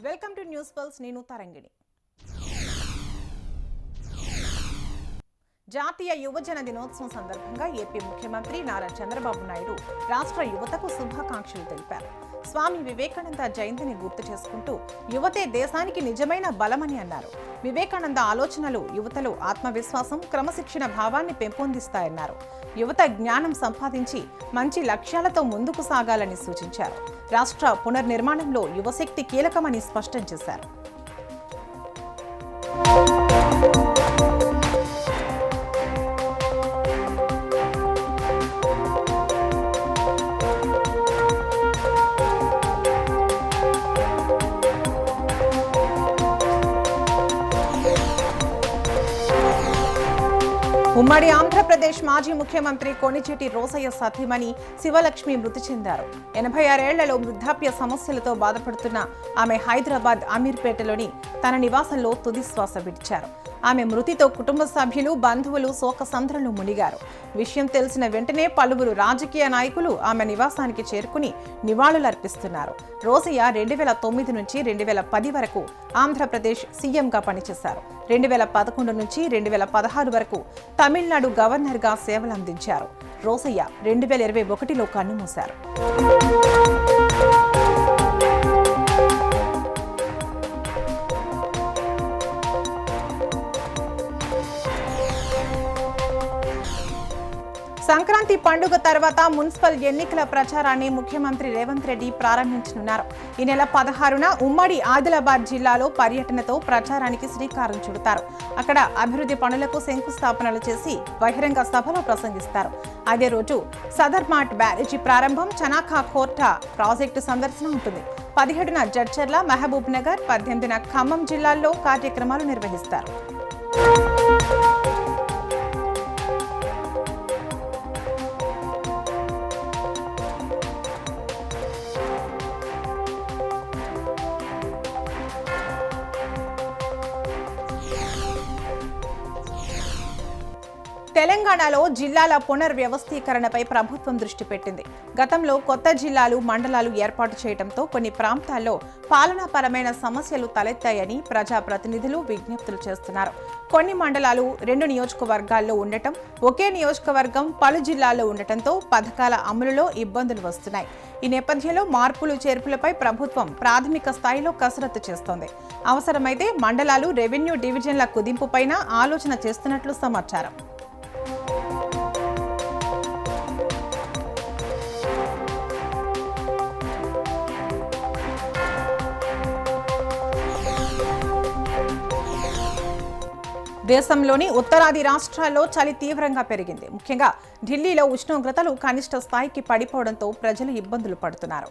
Welcome to news pulse. నేను తరంగిణి. జాతీయ యువజన దినోత్సవం సందర్భంగా ఏపీ ముఖ్యమంత్రి నారా చంద్రబాబు నాయుడు రాష్ట్ర యువతకు శుభాకాంక్షలు తెలిపారు. స్వామి వివేకానంద జయంతిని గుర్తు చేసుకుంటూ యువతే దేశానికి నిజమైన బలమని అన్నారు. వివేకానంద ఆలోచనలు యువతలో ఆత్మవిశ్వాసం, క్రమశిక్షణ భావాన్ని పెంపొందిస్తాయన్నారు. యువత జ్ఞానం సంపాదించి మంచి లక్ష్యాలతో ముందుకు సాగాలని సూచించారు. రాష్ట్ర పునర్నిర్మాణంలో యువశక్తి కీలకమని స్పష్టం చేశారు. ఉమ్మడి ఆంధ్రప్రదేశ్ మాజీ ముఖ్యమంత్రి కొణిజేటి రోసయ్య సతీమణి శివలక్ష్మి మృతి చెందారు. 86 ఏళ్లలో వృద్ధాప్య సమస్యలతో బాధపడుతున్న ఆమె హైదరాబాద్ అమీర్పేటలోని తన నివాసంలో తుది శ్వాస విడిచారు. ఆమె మృతితో కుటుంబ సభ్యులు, బంధువులు శోకసంద్రంలో మునిగారు. విషయం తెలిసిన వెంటనే పలువురు రాజకీయ నాయకులు ఆమె నివాసానికి చేరుకుని నివాళులర్పిస్తున్నారు. రోసయ్య 2009 నుంచి 2010 వరకు ఆంధ్రప్రదేశ్ సీఎంగా పనిచేశారు. 2011 నుంచి 2016 వరకు తమిళనాడు గవర్నర్గా సేవలందించారు. రోసయ్య 2021లో కన్నుమూశారు. సంక్రాంతి పండుగ తర్వాత మున్సిపల్ ఎన్నికల ప్రచారాన్ని ముఖ్యమంత్రి రేవంత్ రెడ్డి ప్రారంభించనున్నారు. ఈ నెల 16న ఉమ్మడి ఆదిలాబాద్ జిల్లాలో పర్యటనతో ప్రచారానికి శ్రీకారం చుడతారు. అక్కడ అభివృద్ధి పనులకు శంకుస్థాపనలు చేసి బహిరంగ సభలో ప్రసంగిస్తారు. అదే రోజు సదర్మాట్ బ్యారేజీ ప్రారంభం, చనాకా కోర్టా ప్రాజెక్టు సందర్శన ఉంటుంది. 17న జడ్చర్ల, మహబూబ్ నగర్, 18న ఖమ్మం జిల్లాల్లో కార్యక్రమాలు నిర్వహిస్తారు. తెలంగాణలో జిల్లాల పునర్వ్యవస్థీకరణపై ప్రభుత్వం దృష్టి పెట్టింది. గతంలో కొత్త జిల్లాలు, మండలాలు ఏర్పాటు చేయడంతో కొన్ని ప్రాంతాల్లో పాలనాపరమైన సమస్యలు తలెత్తాయని ప్రజాప్రతినిధులు విజ్ఞప్తులు చేస్తున్నారు. కొన్ని మండలాలు 2 నియోజకవర్గాల్లో ఉండటం, ఒకే నియోజకవర్గం పలు జిల్లాల్లో ఉండటంతో పథకాల అమలులో ఇబ్బందులు వస్తున్నాయి. ఈ నేపథ్యంలో మార్పులు చేర్పులపై ప్రభుత్వం ప్రాథమిక స్థాయిలో కసరత్తు చేస్తోంది. అవసరమైతే మండలాలు, రెవెన్యూ డివిజన్ల కుదింపుపైన ఆలోచన చేస్తున్నట్లు సమాచారం. దేశంలోని ఉత్తరాది రాష్ట్రాల్లో చలి తీవ్రంగా పెరిగింది. ముఖ్యంగా ఢిల్లీలో ఉష్ణోగ్రతలు కనిష్ట స్థాయికి పడిపోవడంతో ప్రజలు ఇబ్బందులు పడుతున్నారు.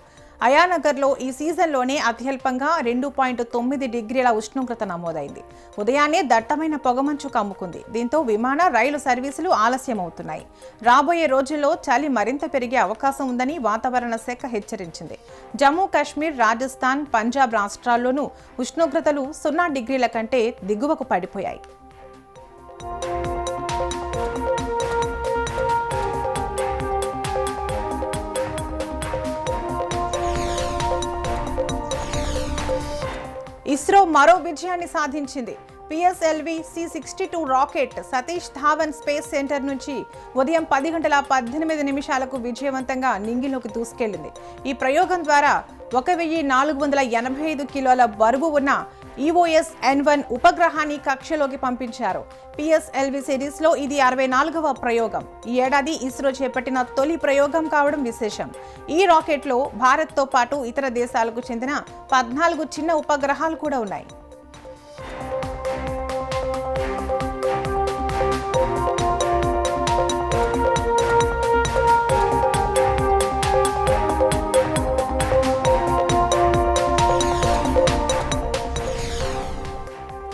అయానగర్లో ఈ సీజన్లోనే అత్యల్పంగా 2.9 డిగ్రీల ఉష్ణోగ్రత నమోదైంది. ఉదయాన్నే దట్టమైన పొగమంచు కమ్ముకుంది. దీంతో విమాన, రైలు సర్వీసులు ఆలస్యమవుతున్నాయి. రాబోయే రోజుల్లో చలి మరింత పెరిగే అవకాశం ఉందని వాతావరణ శాఖ హెచ్చరించింది. జమ్మూ కాశ్మీర్, రాజస్థాన్, పంజాబ్ రాష్ట్రాల్లోనూ ఉష్ణోగ్రతలు 0 డిగ్రీల కంటే దిగువకు పడిపోయాయి. ఇస్రో మరో విజయాన్ని సాధించింది. PSLV C-62 rocket Satish Dhawan space centre నుంచి ఉదయం 10:18 విజయవంతంగా నింగిలోకి దూసుకెళ్లింది. ఈ ప్రయోగం ద్వారా 1485 కిలోల బరువు ఉన్న EOS-N1 ఉపగ్రహాన్ని కక్షలోకి పంపించారు. PSLV సిరీస్లో ఇది 64వ ప్రయోగం. ఈ ఏడాది ఇస్రో చేపట్టిన తొలి ప్రయోగం కావడం విశేషం. ఈ రాకెట్లో భారత్తో పాటు ఇతర దేశాలకు చెందిన 14 చిన్న ఉపగ్రహాలు కూడా ఉన్నాయి.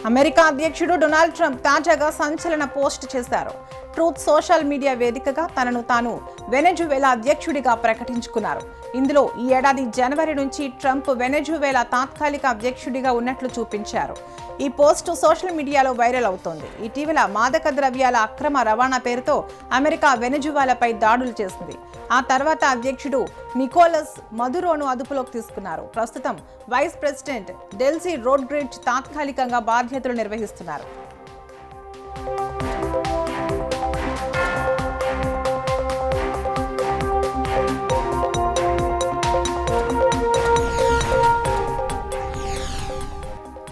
అమెరికా అధ్యక్షుడు డొనాల్డ్ ట్రంప్ తాజాగా సంచలన పోస్ట్ చేశారు. ట్రూత్ సోషల్ మీడియా వేదికగా తనను తాను వెనెజువేలా అధ్యక్షుడిగా ప్రకటించుకున్నారు. ఇందులో ఈ ఏడాది జనవరి నుంచి ట్రంప్ వెనెజువేలా తాత్కాలిక అధ్యక్షుడిగా ఉన్నట్లు చూపించారు. ఈ పోస్టు సోషల్ మీడియాలో వైరల్ అవుతోంది. ఇటీవల మాదక ద్రవ్యాల అక్రమ రవాణా పేరుతో అమెరికా వెనెజువేలాపై దాడులు చేసింది. ఆ తర్వాత అధ్యక్షుడు నికోలస్ మదురోను అదుపులోకి తీసుకున్నారు. ప్రస్తుతం వైస్ ప్రెసిడెంట్ డెల్సీ రోడ్రిగ్జ్ తాత్కాలికంగా బాధ్యతలు నిర్వహిస్తున్నారు.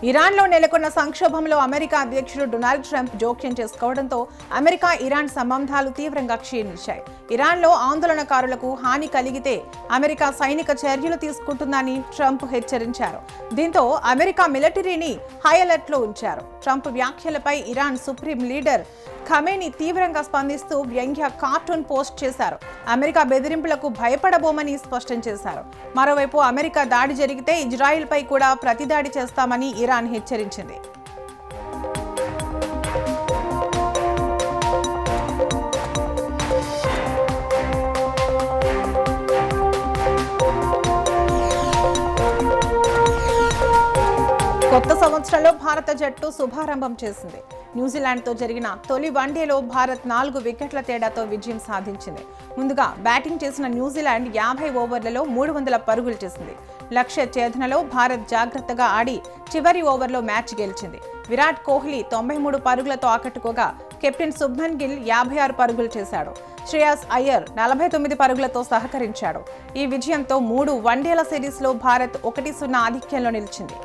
ఇరాన్లో నెలకొన్న సంక్షోభంలో అమెరికా అధ్యక్షుడు డొనాల్డ్ ట్రంప్ జోక్యం చేసుకోవడంతో అమెరికా ఇరాన్ సంబంధాలు తీవ్రంగా క్షీణించాయి. ఇరాన్లో ఆందోళనకారులకు హాని కలిగితే అమెరికా సైనిక చర్యలు తీసుకుంటుందని ట్రంప్ హెచ్చరించారు. దీంతో అమెరికా మిలిటరీని హై అలర్ట్లో ఉంచారు. ట్రంప్ వ్యాఖ్యలపై ఇరాన్ సుప్రీం లీడర్ ఖమేనీ తీవ్రంగా స్పందిస్తూ వ్యంగ్య కార్టూన్ పోస్ట్ చేశారు. అమెరికా బెదిరింపులకు భయపడబోమని స్పష్టం చేశారు. మరోవైపు అమెరికా దాడి జరిగితే ఇజ్రాయిల్పై కూడా ప్రతిదాడి చేస్తామని ఇరాన్ హెచ్చరించింది. కొత్త సంవత్సరంలో భారత జట్టు శుభారంభం చేసింది. న్యూజిలాండ్తో జరిగిన తొలి వన్డేలో భారత్ 4 వికెట్ల తేడాతో విజయం సాధించింది. ముందుగా బ్యాటింగ్ చేసిన న్యూజిలాండ్ 50 ఓవర్లలో 300 పరుగులు చేసింది. లక్ష్య ఛేదనలో భారత్ జాగ్రత్తగా ఆడి చివరి ఓవర్లో మ్యాచ్ గెలిచింది. విరాట్ కోహ్లీ 93 పరుగులతో ఆకట్టుకోగా కెప్టెన్ శుభ్మన్ గిల్ 56 పరుగులు చేశాడు. శ్రేయాస్ అయ్యర్ 49 పరుగులతో సహకరించాడు. ఈ విజయంతో 3 వన్డేల సిరీస్లో భారత్ 1-0 ఆధిక్యంలో నిలిచింది.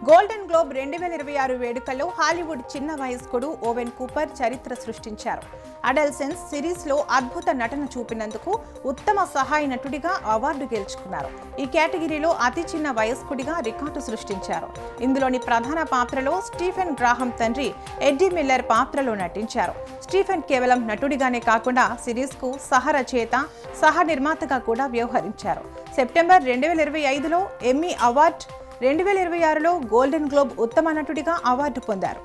గోల్డెన్ గ్లోబ్ 2026 వేడుకల్లో హాలీవుడ్ చిన్న వయస్కుడు ఓవెన్ కూపర్ చరిత్ర సృష్టించారు. అడల్సెన్స్ సిరీస్లో అద్భుత నటన చూపినందుకు ఉత్తమ సహాయ నటుడిగా అవార్డు గెలుచుకున్నారు. ఈ కేటగిరీలో అతి చిన్న వయస్కుడిగా రికార్డు సృష్టించారు. ఇందులోని ప్రధాన పాత్రలో స్టీఫెన్ గ్రాహం తండ్రి ఎడ్డీ మిల్లర్ పాత్రలో నటించారు. స్టీఫెన్ కేవలం నటుడిగానే కాకుండా సిరీస్కు సహరచయిత, సహ నిర్మాతగా కూడా వ్యవహరించారు. సెప్టెంబర్ 2025లో ఎమ్మీ అవార్డు, 2026లో గోల్డెన్ గ్లోబ్ ఉత్తమ నటుడిగా అవార్డు పొందారు.